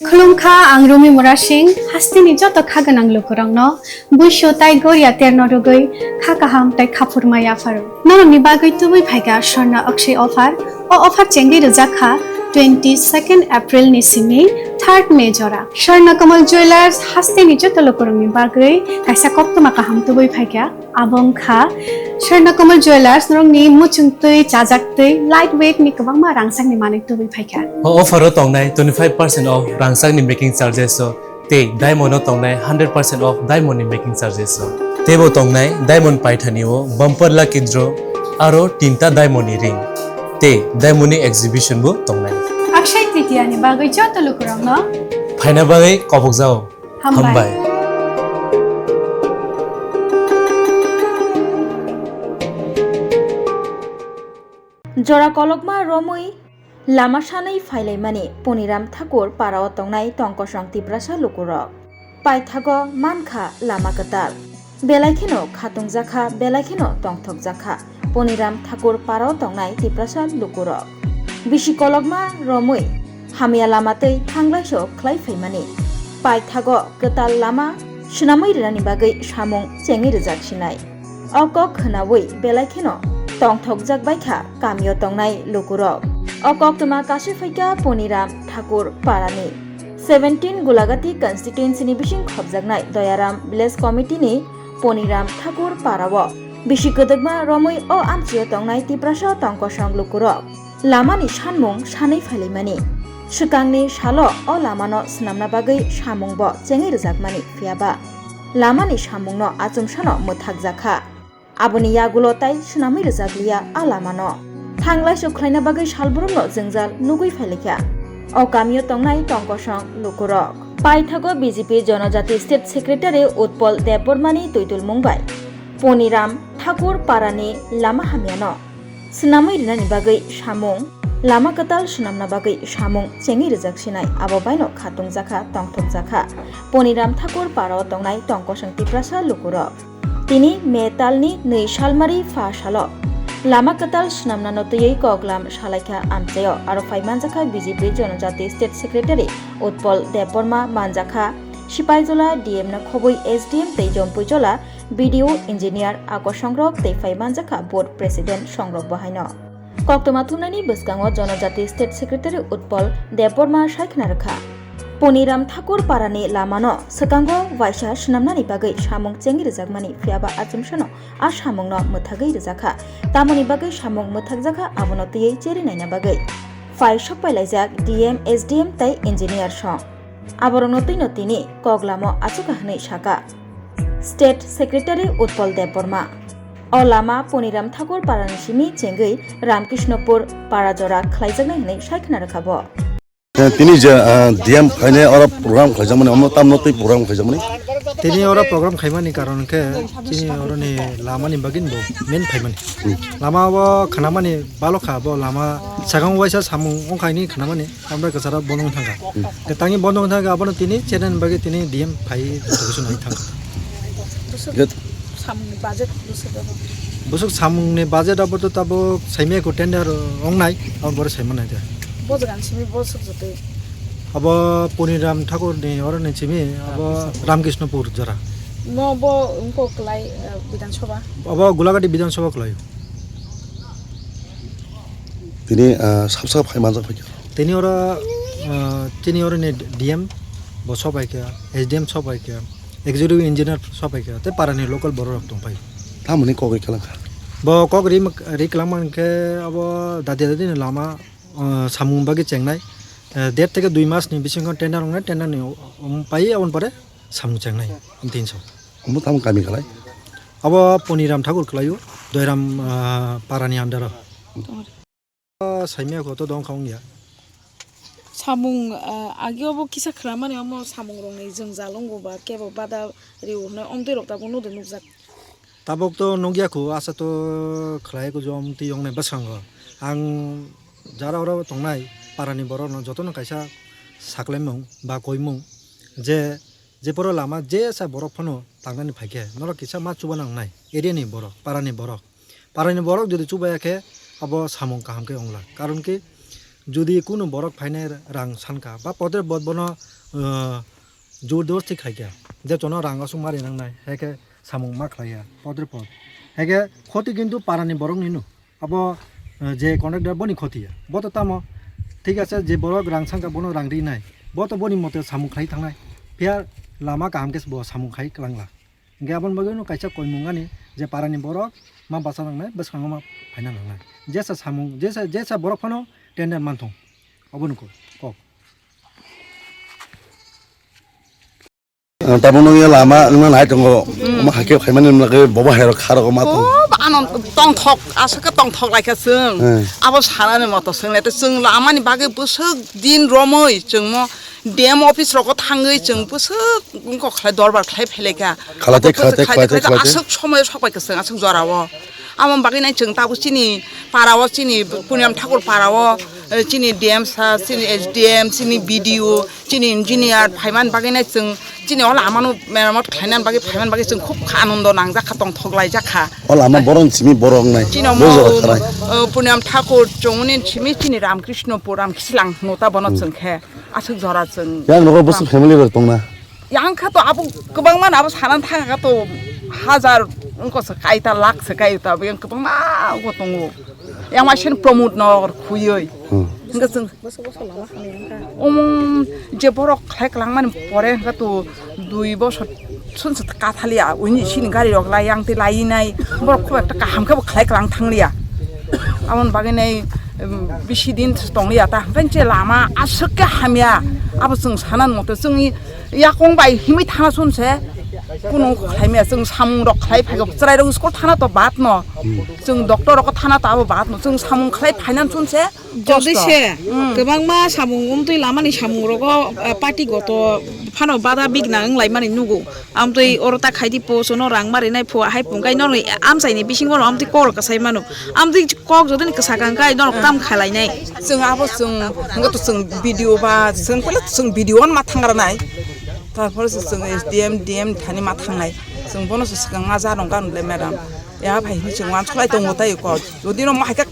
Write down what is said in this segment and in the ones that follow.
खुलुमखा आं रुमि मुरासिं हास्तिनि जत खागोनां लुकुरंनो बुइसो ताइ गोरिया तेरनरुगै खाकाहाम ताइ खाफुरमाया फारु नरनि बागै तुबै फाइगा स्वर्णा अक्षय अफार चेंगि रजाखा 22 एप्रिल नि सिमि 3 मे जरा स्वर्ण कमल ज्वेलर्स हास्तिनि जत लुकुरंनि बागै काइसा कप्तमा काहाम तुबै फाइगा आबंग खा स्वर्ण कमल ज्वेलर्स नरंनि मुचुंतै चाजाक्तै लाइट वेट नि गोबांमा रांसांनि माने तुबै फाइगा ऑफर तंगनाय 25% ऑफ रांसांनि मेकिंग चार्जेस ते डायमंड तंगनाय 100% ऑफ डायमंड मेकिंग चार्जेस तेबो तंगनाय डायमंड पाइथानिओ बम्पर लकी ड्रॉ आरो तीनटा डायमंड रिंग ते डायमंड एग्जिबिशन बो तंगनाय अक्षय तृतीयानि बागै जत लुकुरंनो फाइना बागै कबक जाओ हामबाय जरा कलकमा रमै लामा सानै फाइलाइमानि पनिराम ठाकुर पाराव तंनाय टंकसं तिब्रासा लुकुरग पाइथागो मानखा लामा कताल बेलाइखेनो खातुंजाखा बेलाइखेनो टंथकजाखा पनिराम ठाकुर पाराव तंनाय तिब्रासा लुकुरग बिसि कलकमा रमै हामिया लामातै थांलायसो ख्लायफैमानि पाइथागो कताल लामा सुनामै रिरानि बागै सामुं चेङि रोजाखिनाय अक खोनावै बेलाइखेनो टंथक बायखा कामियो तंनाय लुकुरग अकक्तमा काशिफैका पनिराम ठाकुर पारानि 17 गुलागाती कन्स्टिट्युएन्सिनि बिसिं खबजागनाय दयाराम विलेज कमिटिनि पनिराम ठाकुर पाराव बिसि गदगमा रमै अ आमचियो तंनाय तिप्रासा टंकसं लुकुरग लामानि सानमुं सानै फाइलाइमानि सुकांनि सालो अ लामानो स्नामना बागै सामुंब चेङि रोजाकमानि फियाबा लामानि सामुंनो आचुमसानो मोथाकजाखा आबनि यागुलो ताइ सुनामै रोजागलिया आ लामानो थांलाय सुख्लायना बागै सालबुरुमनो जोंजाल नुगै फाइलेखा अ गामियो तंनाय टंकसं लुकुरग पाइथागो बीजेपी जनजाति स्टेट सेक्रेटारि उत्पल देबबर्मानि तुइतुल मुंबाय पनिराम ठाकुर पारानि लामा हामियानो सुनामै रिनानि बागै सामुं लामा कताल सुनामना बागै सामुं चेङि रोजाकसिनाय आबो बायनो खातुं जाखा टंथक जाखा पनिराम ठाकुर पाराव तंनाय टंकसं तिप्रासा लुकुरग तिनि मेतालनि 2 सालमारि फा सालो लामा कताल सुनामना नतयै कोकलाम सालाइखा आमचायो आरो फाइमानजाखा बीजेपी जनजाति स्टेट सेक्रेटारि उत्पल देबबर्मा मानजाखा सिपाइजला डीएम ना खबै एसडीएम तै जम्पुजला बीडीओ इंजिनियर आकसंग्रक तै फाइमानजाखा बोर्ड प्रेसिडेंट संग्रक बहायनो कक्तमा थुमनायनि बसगाङाव जनजाति स्टेट सेक्रेटारि उत्पल देबबर्मा सायखना रखा पनिराम ठाकुर पारानि लामानो सकांगो वाइसा सुनामनानि बागै सामुं चेङि रोजाकमानि फियाबा आचुमसानो आ सामुंनो मोथागै रोजाखा तामनि बागै सामुं मोथाकजाखा आबनो तयै चेरिनायना बागै फाइ सपाइलाइजाक डीएम एसडीएम तै इंजिनियर सं आबरनो तैनो तिनि कोकलामो आचुकाहनै साका स्टेट सेक्रेटारि उत्पल देबबर्मा अ लामा पनिराम ठाकुर पारानि सिमि चेंगै रामकृष्णपुर पाराजरा ख्लाइजाकनाय हनै सायखना रखाबो তিনি যে ডিএম ফাইনে ওরা প্রোগ্রাম খাইজামানে আমরা তাম নতই প্রোগ্রাম খাইজামানে তিনি ওরা প্রোগ্রাম খাইমানি কারণকে তিনি ওরনি লামানি বাগিন বো মেন ফাইমানি লামা ব খানামানি বালো খাবো লামা সাগাং ওয়াইসা সামু অংখাইনি খানামানি আমরা গছারা বনং থাঙ্গা তেতাंनि বনং থাঙ্গা আবনো তিনি চেনেন বাগি তিনি ডিএম ফাই দসুন নাই থাঙ্গা সামুংनि বাজেট বুসুক সামুংनि বাজেট আবতো তাবো সাইমেको टेन्डर অংনাই আর বড় সাইমানাই দে बोजगान सिमी बोसक जते अब पनिराम ठाकुर ने और ने छिमी अब रामकृष्णपुर जरा न ब उनको क्लाइ विधानसभा अब गुलागाटी विधानसभा क्लाइ তিনি সাবসা ফাইমানজা ফাইকা তিনি और ने डीएम ब सबाइका एसडीएम सबाइका एक्जिक्यूटिव इंजिनियर सबाइका ते पारानि लोकल बर रक्तम फाइ তামনি কগै খালাঙ্কা ब कगरि रिक्लामनके अब दादि लामा सामुं बागै चेंनाय 1.5 থেকে 2 मासनि बिसिङाव टेन्डार हमनाय टेन्डारनि पाइ आवन परे सामुं चेंनाय 300 हम ताम कामि खालाय अब पनिराम ठाकुर खलायो दयराम पारानि आन्डार साइमियाखौ तो दं खावनिया सामुं आगियावबो किसा खालामानि हम सामुं रंनै जों जालंगोबा केबो बादा रिउनो अमदै रक्ताबो नुदो नुजाक ताबक तो नंगियाखौ आसा तो खलायको जम ति यंनाय बसांग आं जारा ओरा तंनाय पारानि बरनो जतन कायसा साक्लायमं बा गयमं जे बर लामा जे सा बरफ फनो तांनानि फाइके नर किसा मा चुबा नांनाय एरियानि बरफ पारानि बरफ जदि चुबायाखे अब सामुं काहामके अंगला कारण कि যদি কোনো বরক ফাইনে রাং সানকা বা পদের বদবন জোর দোস্তি খাইয়া যে জন রাং আসুক মারি নাংনাই হেকে সামুং মা খাইয়া পদের পদ হেকে ক্ষতি কিন্তু পারানি বরক নিনু আবো যে কন্ট্রাক্টর বনি ক্ষতিয়া বত তামো ঠিক আছে যে বরক রাং সানকা বনো রাং রি নাই বত বনি মতে সামুং খাই থাংনাই ফিয়ার লাमा কাহামকেস ব সামুং খাই ক্লাংলা গাबन बगैनो कायसा कयमुंगानि जे पारानि बरक मा बासा नांनाय बसखांगा मा फायना नांनाय जेसा सामुं जेसा बरक फानो टेन्डार मानथं अबनको कक তারপর লামা নাই দङ मा हाके खायमानि नगे बबा हेर खारग मा दङ आनन तंथक आसका तंथक लायखा जों आबो सानाने मत सोंनायते जों लामानि बागै बोसोक दिन रमै जों म डेम अफिस रको थाङै जों बोसोक उनखौ खाय दरबार खाय फेलेका खालाते आसक समय सबायखौ जों आसक जरावो आमन बागै नाय जों ताबो चिनि पारावो चिनि पुनियाम ठाकुर पारावो चिनि डेम सा चिनि एसडीएम चिनि बीडीओ चिनि इन्जिनियार फाइमान बागै नाय जों चिनि अल आमानो मेरामत खायनान बागै फाइमान बागै जों खूब आनन्द नांजाखा तंथगलाय जाखा अल आमा बरन सिमी बरं नाय पुनियाम ठाकुर जमुनि सिमी चिनि रामकृष्णपुर रामखिसलां नोता बन जोंखे आसक जरा जों यां नगो बस फेमिलि दंना यांखा तो आबो गोबां मान आबो सानान थाङा तो हाजार उनकोसो कायता लाखसो कायता बे गोबां मा गतङ यां मासिन प्रमोट नगर खुयै इंगा जों जे बरक खायक्लां मान परे इंगा तो 2 বছর सुनस काथालिया उनि सिनि गारि रगला यांते लायिनाय बरक खूब एकटा काहामखौ खायक्लां थांलिया आमन बागैनाय बिसि दिन दंलिया ता ओंखायनो लामा आसोके हामिया आबो जों सानान मते जोंनि याकंबाय हिमै थाना सुनसे कुनु खायमिया जों सामुं रक खाय फायगो जराय रग स्कुल थाना तो बात न जों डक्टर रक थाना ताबो बात न जों सामुं खाय फाइनान्स सुनसे जदिसे गोबां मा सामुं उमतै लामानि सामुं रग पार्टी गत फानो बादा बिगना लाइ माने नुगौ आमतै अरता खायदि पोसनो रां मारि नाय फुआ हाय पुंगाय न आमसायनि बिसिं बर आमतै कर कसाय मानु आमतै कक जदनि कसाकांगाय न काम खालायनाय जों आबो जों हंगत जों भिडिअ बा जों पले जों भिडिअ मा थांगारनाय तारपर जों एसडीएम डीएम थानि मा थांनाय जों बनस सिगां मा जादों गानले मेडाम या भाइनि जों मान सलाय दङ ताय क जदि न माहायका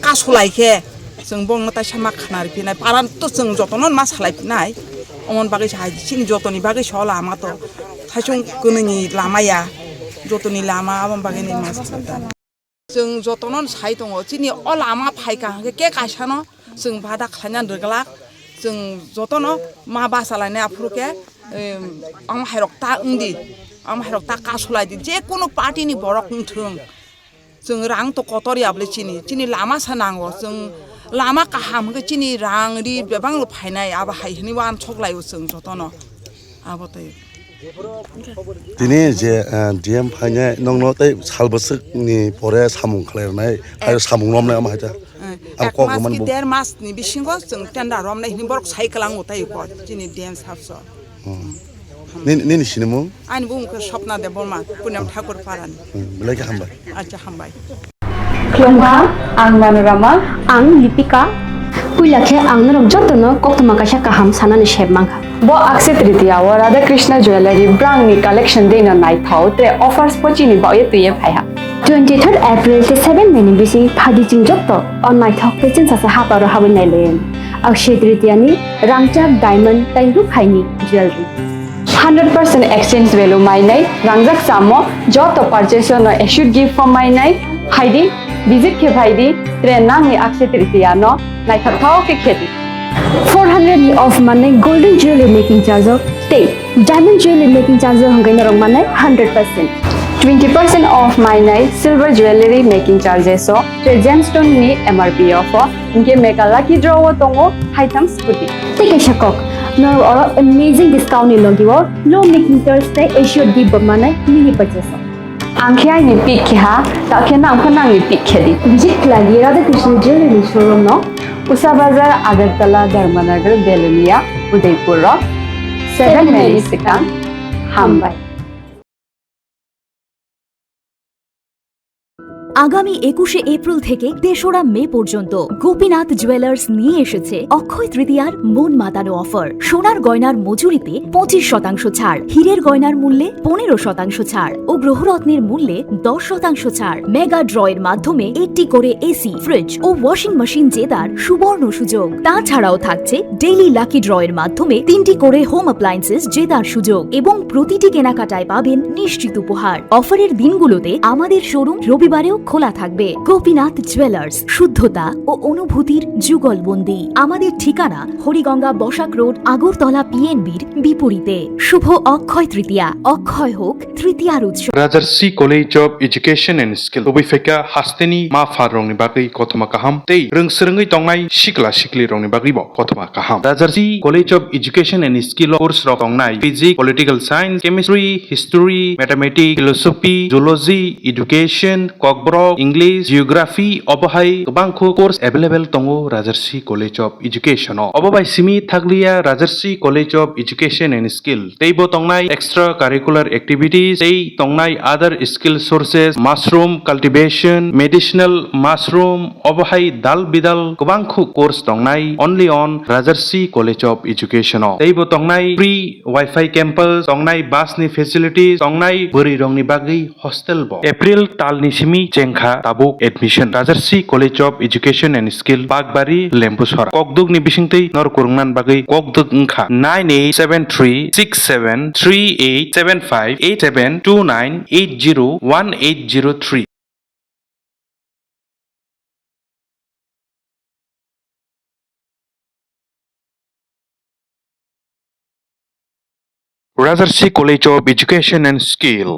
कासलायखे जों बंनो ताय सामा खानार फिनाय पारान तो जों जतन मा सालायफिनाय अमन बागै साहाय सिं जतनि बागै स लामा तो थायसं गोनोनि लामाया जतनि लामा अमन बागै नि मास्टार जों जतन साइ दङ चिनि अ लामा फायका के कायसानो जों बादा खालायना दोगला जों जतन मा बासालायनाय आफुरके आं हायरकता उंदि आं हायरकता कासलायदि जे कोनो पार्टीनि बरक उंथों जों रां तो कतरियाबले चिनि लामा सानांगो जों लामा काहाम चिनि रां रि बेबां फायनाय आबा हायनि वान छगलायो जों जतन आबतै दिनै जे डीएम फायनाय नंनोतै सालबसनि परे सामुं खालायनाय आरो सामुं नमनाय मा हायता एक मास कि 1.5 मास नि बिसिंगो जों टेन्डार रमनाय हिनि बरक साइकेल आं उताय को चिनि डीएम साबस नि सिनेमु आनि बुंखो सपना दे बर्मा पुनियाम ठाकुर पारानि बेलाय हामबाय अच्छा हामबाय खुलुमबा आं मनोरमा आं लिपिका कुइलाखे आंनो रं जतनो कक्तमा कायसा काहाम सानानि शेबमांखा Bo akse tritiyawo Radha Krishna jewellery brangni collection deina naithau tre offers pochini ba ye tuye phaiha 23rd April te 7 May ni bisi phadi jing jotto on naithok te chin sasa haparo habin nai len akshay tritiani rangchak diamond tai ru khaini jewelry 100% exchange value mainai rangjak samo joto purchase no should give for mainai haidi visit ke bhaidi tre nangi akse tritiyano naithau ke kheti 400 ni off mane golden jewelry making charge te diamond jewelry making charge hongai na rong mane 100% 20% off mainai silver jewellery making charges so tre gemstone ni MRP off inke mega lucky draw tongo haitam scooty take a shakok no amazing discount ni logiwo low making charge te assured give mane mini purchase angkhai ni pick kha ta khena angkhana ni pick khedi visit lagi Radha Krishna jewelry showroom no Usa Bazar Agartala Dharmanagar Belunia Udaipur 7 May Sikang Hambai আগামী 21শে April থেকে 3রা মে পর্যন্ত Gopinath jewellers নিয়ে এসেছে অক্ষয় তৃতীয়ার মন মাতানো offer. সোনার গয়নার মজুরিতে 25% ছাড়, হীরের গয়নার মূল্যে 15% ছাড় ও গ্রহরত্নের মূল্যে 10% ছাড়। মেগা ড্রয়ের মাধ্যমে একটি করে এসি, ফ্রিজ ও ওয়াশিং মেশিন জেতার সুবর্ণ সুযোগ। তাছাড়াও থাকছে ডেইলি লাকি ড্রয়ের মাধ্যমে 3টি করে হোম অ্যাপ্লায়েন্সেস জেতার সুযোগ এবং প্রতিটি কেনাকাটায় পাবেন নিশ্চিত উপহার। অফারের দিনগুলোতে আমাদের শোরুম রবিবারেও খোলা থাকবে। গোপীনাথ জুয়েলার্স, শুদ্ধতা ও অনুভূতির যুগলবন্দি। আমাদের ঠিকানা হরিগঙ্গা বসাক রোড, আগরতলা পিএনবির বিপরীতে। শুভ অক্ষয় তৃতীয়া, অক্ষয় হোক তৃতীয়ার উৎসব। Rajarsi College of Education and Skill Obifeka Hasteni Ma Farongni Bagwi Kotoma Kaham Tei Rungsrungi Tongai Shikla Shikli Rongni Bagwi Bo Kotoma Kaham Rajarsi College of Education and Skill course Rok Tongnai Physics, Political Science, Chemistry, History, Mathematics, Philosophy, Zoology, Education, Kokbrok, English, Geography Obahai Kobangko course available Tongo Rajarsi College of Education Obabai Simi Thaglia Rajarsi College of Education and Skill Teibo Tongnai extra curricular activities Tei Tongnai other skill sources mushroom cultivation, medicinal mushroom Obahai Dal Bidal Kobangko course Tongnai only on Rajarsi College of Education Teibo Tongnai free Wi-Fi campus Tongnai bus ni facilities Tongnai Buri Rongni Bagi hostel bo April Tal ni Simi Chengkha Tabuk admission Rajarsi College of Education and Skill Bagbari Lembusora Kokdug ni Bisingtei Nor Kurungnan Bagi Kokdug Ngkha 98736738758729801803 Rajarsi College of Education and Skill